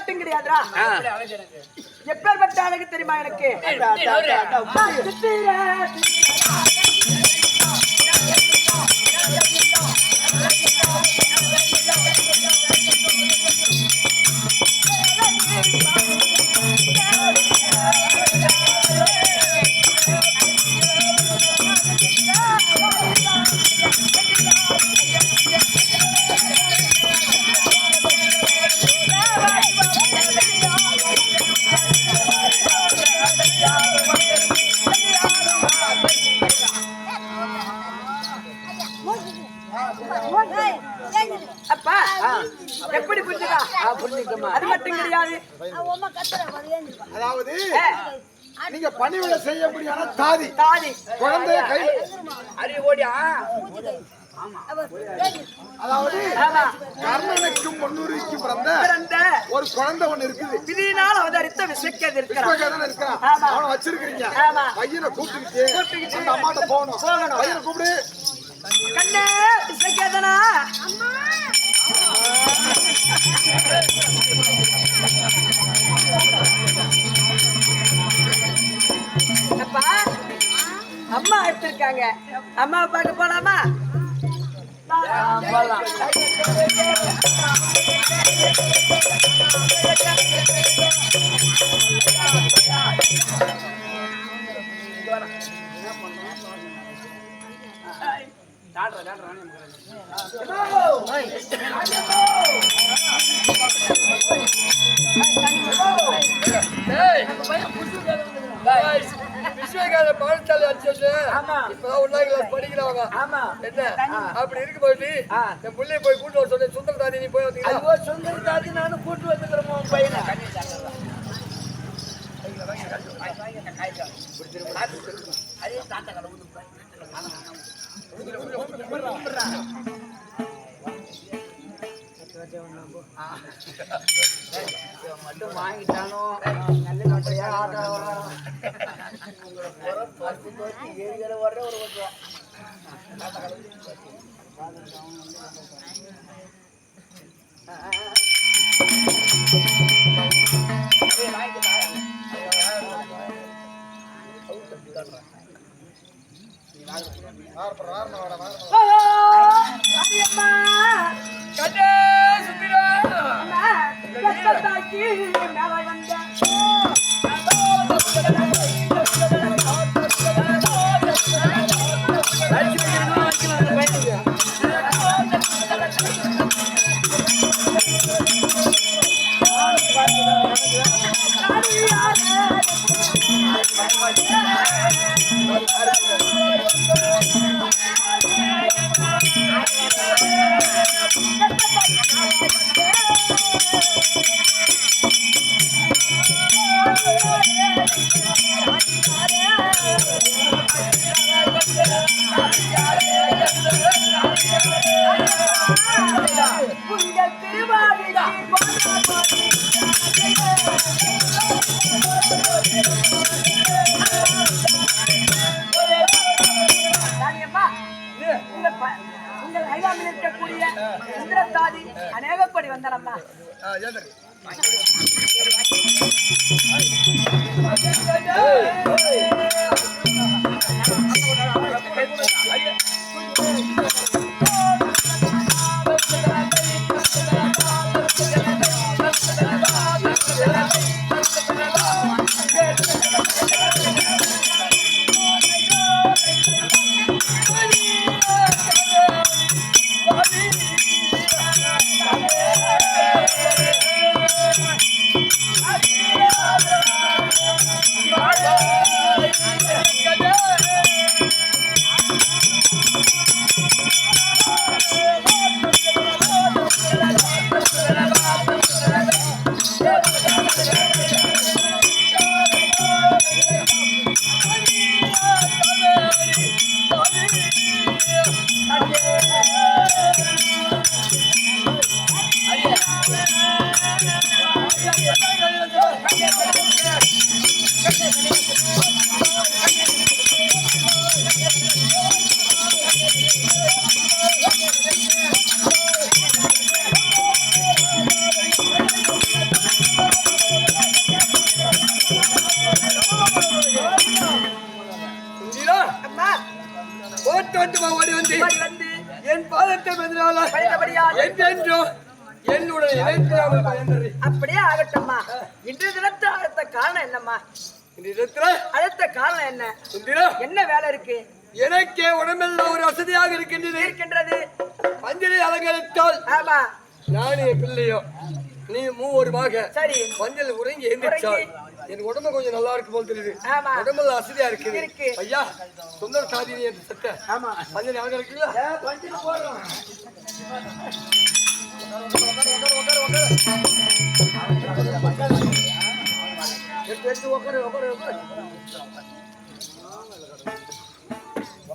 மட்டும் கிடையாதுடா. எப்பேற்பட்ட அழகு தெரியுமா எனக்கு? அப்பா எப்படி புரிஞ்சுக்கா? அது மட்டும் கிடையாது. அதாவது நீங்க பணிவிட செய்ய முடியாத தாதி தாதி குழந்தைய கை அறி ஓடியா. அதாவது கர்ணனுக்கும் பொன்னுரிக்கும் பிறந்த ஒரு குழந்தை ஒண்ணு இருக்குது. விதியினால் அவதரித்த விஸ்வகேதன் இருக்கான். அவனை வச்சிருக்கீங்க. பையனை கூப்பிட்டுக்கிட்டு அந்த அம்மாட்ட போகணும். பையனை கூப்பிடு. கண்ணே விஸ்வகேதனா. அப்பா அம்மா எடுத்திருக்காங்க. அம்மாவை பார்க்க போலாமா? விஸ்வகால பாடசாலை அடிச்சு இப்பதான் ஒன்னாம் கிளாஸ் படிக்கிறவங்க. என்ன அப்படி இருக்கு போயிட்டு என் பிள்ளைய போய் கூட்டு வர சொல்லி சுந்தர தாதி நீ போய் வந்தீங்களா? சுந்தர தாதி நானும் கூட்டு வந்துக்கிறோம் பையனை. மட்டும் வாங்கிட்டானோ நல்லபடியா ஆட்ட வர்ற ஒரு உங்கள் ஐயாமில் இருக்கக்கூடிய சுந்தரத்தாதி அநேகப்படி வந்தாரம்மா. என்றென்றும் என்னுடைய இணைப்பில்லாமல் பயந்தது. அப்படியே ஆகட்டும்மா. இன்றைய தினத்தை அழைத்த காரணம் என்னம்மா? இந்த இடத்துல அழைத்த காரணம் என்ன? என்ன வேலை இருக்கு? எனக்கே உடம்பெல்லாம் ஒரு வசதியாக இருக்கின்றது. மஞ்சளை அலங்கரித்தால் ஆமா நானே பிள்ளையோ நீ மூவருமாக சரி மஞ்சள் உறங்கி எழுந்திருச்சால் என் உடம்பு கொஞ்சம் நல்லா இருக்கு போல் தெரியுது. உடம்பெல்லாம் வசதியா இருக்கு. ஐயா சுந்தர சாதி என்று சட்ட மஞ்சள் அலங்கரிக்கீங்களா?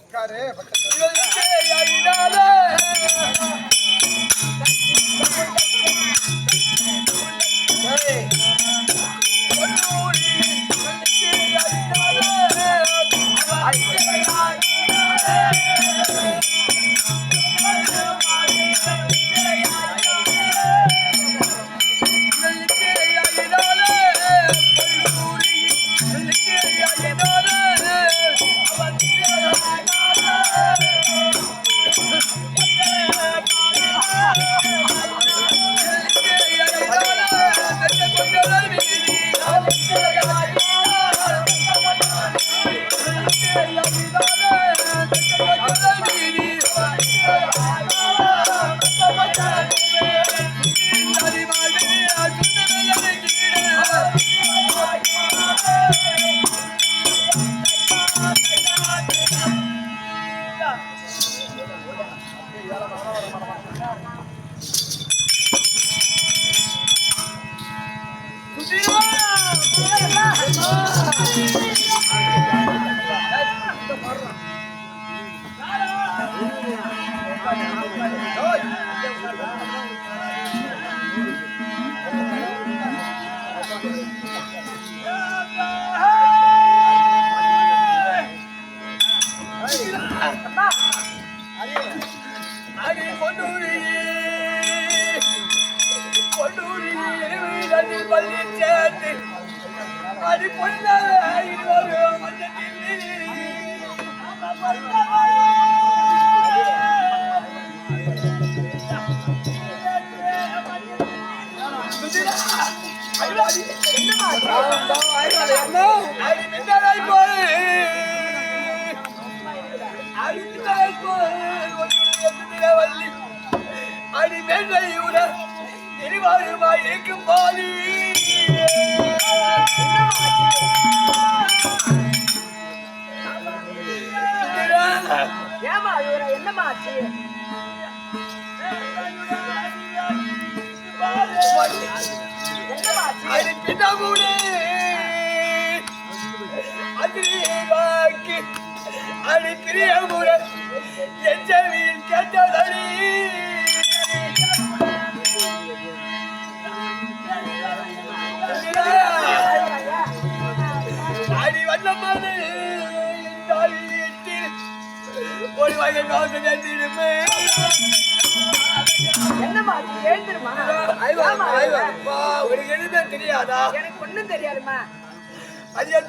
உட்காரு தெரியாதா? எனக்கு ஒண்ணும் தெரியாதுமா. ஐயா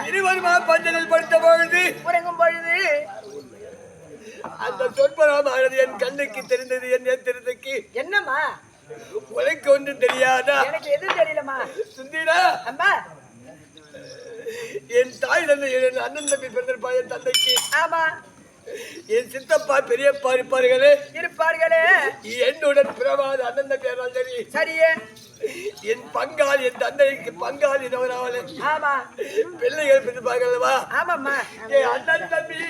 இருவருமா பஞ்சலில் படுத்த பொழுது உறங்கும் பொழுது அந்த சொற்பனமானது என் கண்ணுக்கு தெரிந்தது, என் தெரிந்ததுக்கு என்னம்மா உனக்கு ஒன்றும் தெரியாதா? எனக்கு எதுவும் தெரியலம்மா. சுந்தீரா, அம்மா என் தாய் தந்தை, என் அண்ணன் தம்பி பிறந்திருப்பா, என் தந்தைக்கு. ஆமா. என் சித்தப்பா பெரியப்பா இருப்பார்களே, என்னுடன் பிறவாத அண்ணன் தம்பி சரி சரியே. என் பங்காளி, என் தந்தைக்கு பங்காளி அவராவலே. ஆமா. பிள்ளைகள் பிறப்பார்களவா? ஆமாம்மா. என் அண்ணன் தம்பி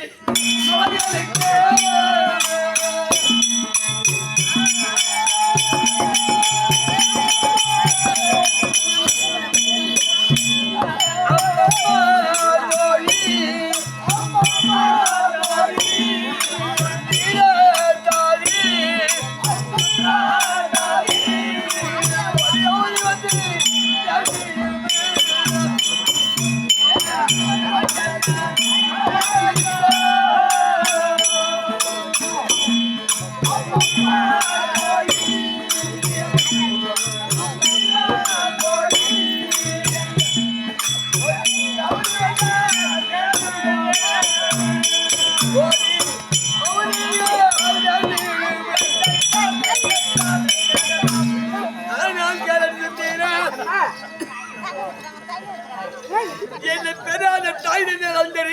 என்னை பெறாத தாய் தந்தை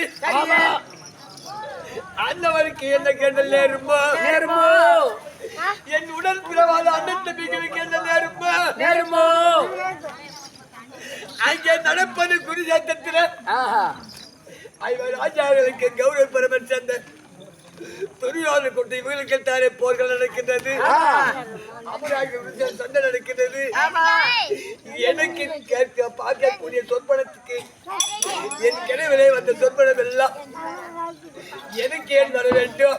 அண்ணவருக்கு என்ன கேட்டல் நேருமோ? என் உடல் பிறவாத அண்ணன் தம்பிகளுக்கு என்ன நேருமோ? அங்கே நடப்பது குருஜாத்தத்தில் ராஜாக்களுக்கு கௌரவ பெருமன் சேர்ந்த துரியோதனை கொண்டு இவர்களுக்கு தானே போர்கள் நடக்கின்றது, சண்டை நடக்கின்றது. எனக்கு கேட்க பார்க்கக்கூடிய சொற்பனத்துக்கு என் கிணவிலே வந்த சொற்பனம் எல்லாம் எனக்கு ஏன் வர வேண்டும்?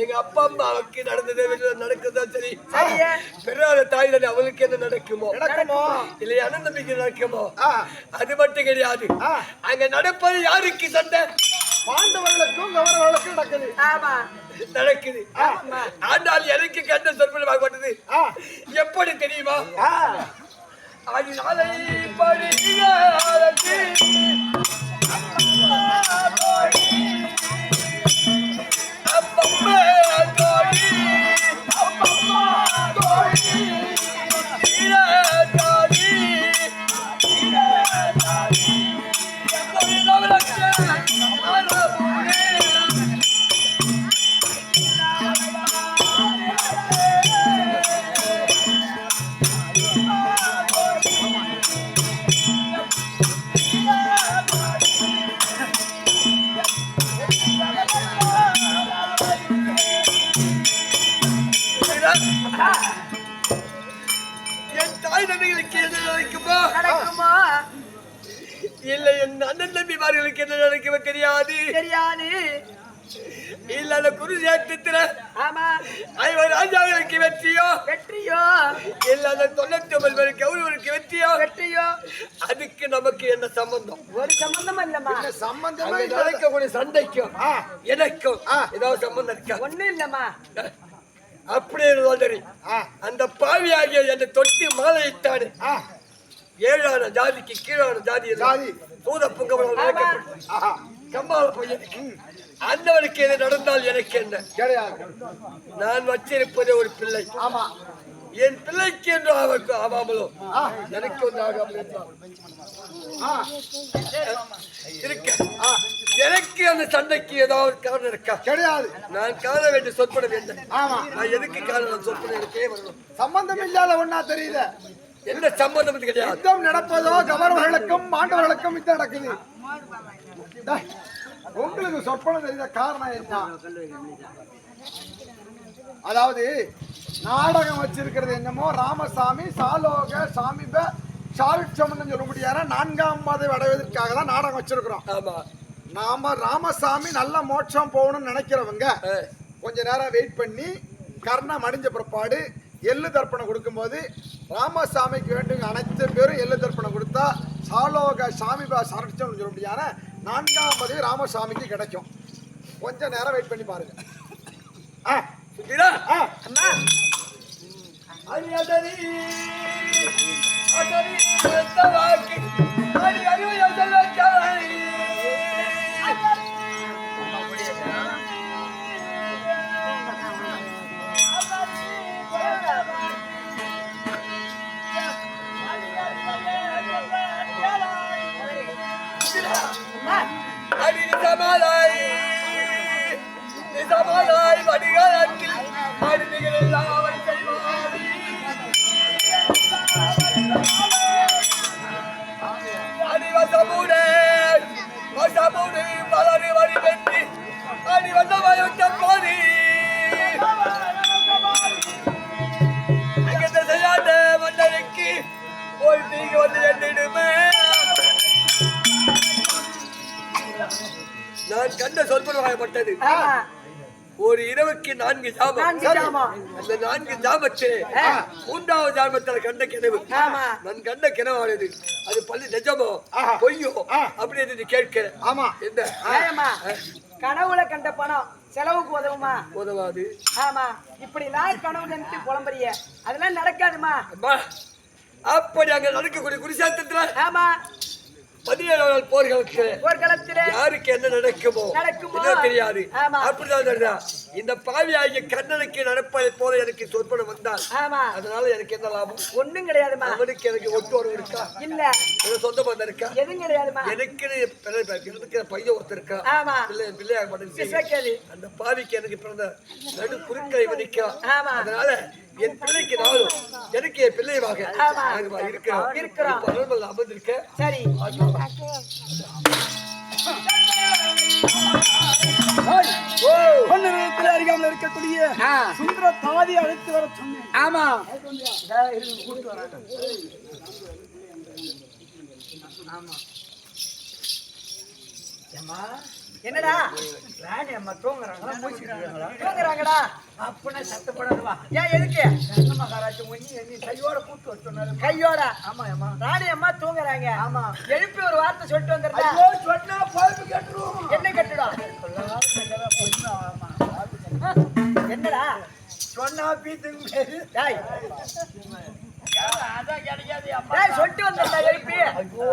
எங்க அப்பா அம்மாவுக்கு நடந்தது நடக்குதா? சரி, பெறாத தாய் தந்தை அவளுக்கு என்ன நடக்குமோ? இல்லையா அண்ணன் தம்பிக்கு நடக்குமோ? அது மட்டும் கிடையாது. அங்க நடப்பது யாருக்கு சண்டை? பாண்டவர்களுக்கும் கௌரவர்களுக்கும் நடக்குது. ஆனால் எனக்கு கண்ட சொற்பனமாகப்பட்டது எப்படி தெரியுமா? அது நாளை என் தாய் தந்தைகளுக்கு என்ன நடக்குமா? இல்லை என் அண்ணன் தம்பிமார்களுக்கு என்ன நடக்குமோ தெரியாது. இல்ல அந்த குருஜேத்திர ராஜாவுக்கு வெற்றியோ இல்ல அந்த 99 பேருக்கு கௌரவருக்கு வெற்றியோ அதுக்கு நமக்கு என்ன சம்பந்தம்? ஒரு சம்பந்தம் இல்லம்மா. சம்பந்தம் நடக்கக்கூடிய சண்டைக்கும் எனக்கும் ஏதாவது சம்பந்தம் இருக்கா? ஒண்ணும் இல்லம்மா. அப்படியே அந்த பாவியாகிய என்னை தொட்டி மாலையிட்டானே, ஏழான ஜாதிக்கு கீழான ஜாதி தூத பொங்கல் கம்பால பையனுக்கு அண்ணவனுக்கு எது நடந்தால் எனக்கு என்ன கிடையாது. நான் வச்சிருப்பதே ஒரு பிள்ளை. ஆமா, என் பிள்ளைக்கு என்று அவருக்கு ஆகாமலோ எனக்கு ஒன்று ஆகாமல் இருக்க எனக்கு அந்த சண்டைக்கு ஏதாவது காரணம் இருக்கா? கிடையாது. நான் காண வேண்டிய சொற்பட வேண்டும். ஆமா, நான் எதுக்கு காரணம் சொற்பட எனக்கே வரணும். சம்பந்தம் இல்லாத ஒன்னா தெரியுது. என்ன சம்பந்தம் கிடையாது. யுத்தம் நடப்பதோ கௌரவர்களுக்கும் பாண்டவர்களுக்கும் யுத்தம் நடக்குது. உங்களுக்கு சொற்பனம் தெரிந்த காரணம் என்ன? அதாவது நாடகம் வச்சிருக்கிறது என்னமோ ராமசாமி சாலோக சாமிப சாவிட்சம்னு சொல்ல முடியாத 4ஆம் மாதம் அடைவதற்காக தான் நாடகம் வச்சிருக்கிறோம். ஆமா, நாம ராமசாமி நல்ல மோட்சம் போகணும்னு நினைக்கிறவங்க கொஞ்ச நேரம் வெயிட் பண்ணி கர்ணம் அடிஞ்ச பிற்பாடு எள்ளு தர்ப்பணம் கொடுக்கும்போது ராமசாமிக்கு வேண்டிய அனைத்து பேரும் எள்ளு தர்ப்பணம் கொடுத்தா சாலோக சாமிபா சாவிட்சம் சொல்ல முடியாத 4ஆம் பதவி ராமசாமிக்கு கிடைக்கும். கொஞ்ச நேரம் வெயிட் பண்ணி பாருங்க. என்ன சொற்பனமாகப்பட்டது ஆமா ஒரு இரவுக்கு 4 ஜாமம் அந்த 4 ஜாமத்திலே 3வது ஜாமத்தில் கண்ட கிணவு நான் கண்ட கிணவானது அது பள்ளி நிஜமோ பொய்யோ அப்படி என்று கேட்கிறேன். ஆமா என்ன கனவுல கண்ட பணம் செலவுக்கு உதவுமா? உதவாது. ஆமா இப்படி நான் கனவு நினைத்து புலம்புறிய அதெல்லாம் நடக்காதுமா. அப்படி அங்க நடக்கக்கூடிய குருசாத்திரத்துல ஆமா 17 நாள் போர்க்களத்திலே யாருக்கு என்ன நடக்குமோ தெரியாது. அப்படிதான் இந்த பாவியாகிய கண்ணனுக்கு நடப்பதை போல எனக்கு சொற்பனம் வந்தால் அதனால எனக்கு என்ன லாபம்? ஒண்ணும் கிடையாதுமா. அவனுக்கு எனக்கு ஒட்டு உறவு இருக்கா? இல்ல. சொந்த பந்தம் இருக்கா? எதுவும் கிடையாதுமா. எனக்கு பையன் ஒருத்தர் இருக்கா? பிள்ளையாக மாட்டேங்குது. அந்த பாவிக்கு எனக்கு பிறந்த நடு குறுக்கை வதிக்கிறான். அதனால என் பிள்ளைக்கு நாளும் எனக்கு என் பிள்ளையாக இருக்கிறோம் அமர்ந்திருக்க. சரி அருகாமல் இருக்கக்கூடிய சுந்தர தாதி அழைத்து வர சொன்னேன். ஆமா என்னடா ராணி அம்மா தூங்குறாங்கடா அப்பனா சத்த போடாதுவா. ஏன் எதுக்கு? மகாராஜ் ஒண்ணி கையோட கூட்டு வர சொன்னாரு. கையோட? ஆமா ஆமா ராணி அம்மா தூங்குறாங்க. ஆமா எழுப்பி ஒரு வார்த்தை சொல்லிட்டு வந்துடுறேன். சொன்னா பாம்பு கட்டுறோம். என்ன கட்டுடும்? என்னடா சொன்னா பீத்துக்கு சொல்லிட்டு வந்தா எழுப்பி. ஐயோ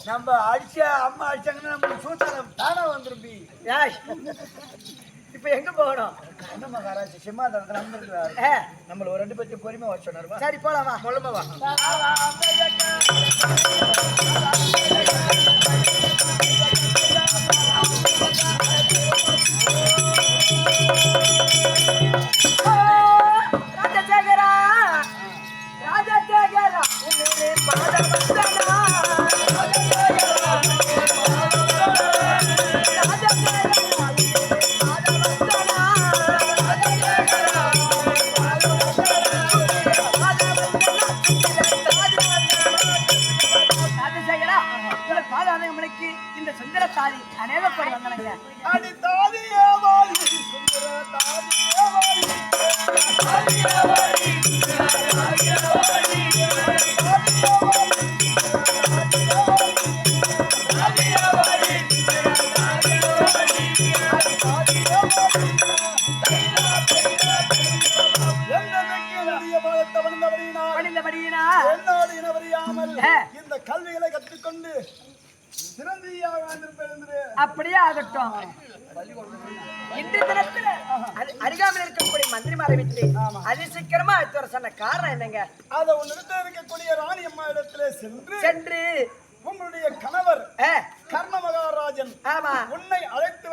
நம்ம அடிச்ச அம்மா அடிச்சாங்கன்னா நம்ம சூத்திரம் தானா வந்துருப்பி. இப்ப எங்க போகணும்? என்ன மகாராஜ் சிம்மாதனத்துல அமர்ந்திருக்கிறாரு. நம்மள ஒரு 2 பேருக்கு பொறுமை வர சொன்னாரு. சரி போலாமா? மூலமா வா. ராஜசேகரா ராஜசேகரா உன்னை பாதவந்தனா இந்த சுந்தர தாதி அநேக பேர் வந்தாங்க. அடி தாதி ஏவாளி சுந்தர தாதி ஏவாளி தாதி ஏவாளி தாதி ஏவாளி தாதி ஏவாளி இந்த கல்விகளை கற்றுக்கொண்டு அப்படியே ஆகட்டும். இந்த தினத்துல அருகாமல் இருக்கக்கூடிய மந்திரிமாரை விட்டு அதிசீக்கிரமா அடுத்து வர சொன்ன காரணம் என்னங்க? அதை உன்னிடத்தில் இருக்கக்கூடிய ராணி அம்மா இடத்துல சென்று சென்று உங்களுடைய கணவர் கர்ண மகாராஜன்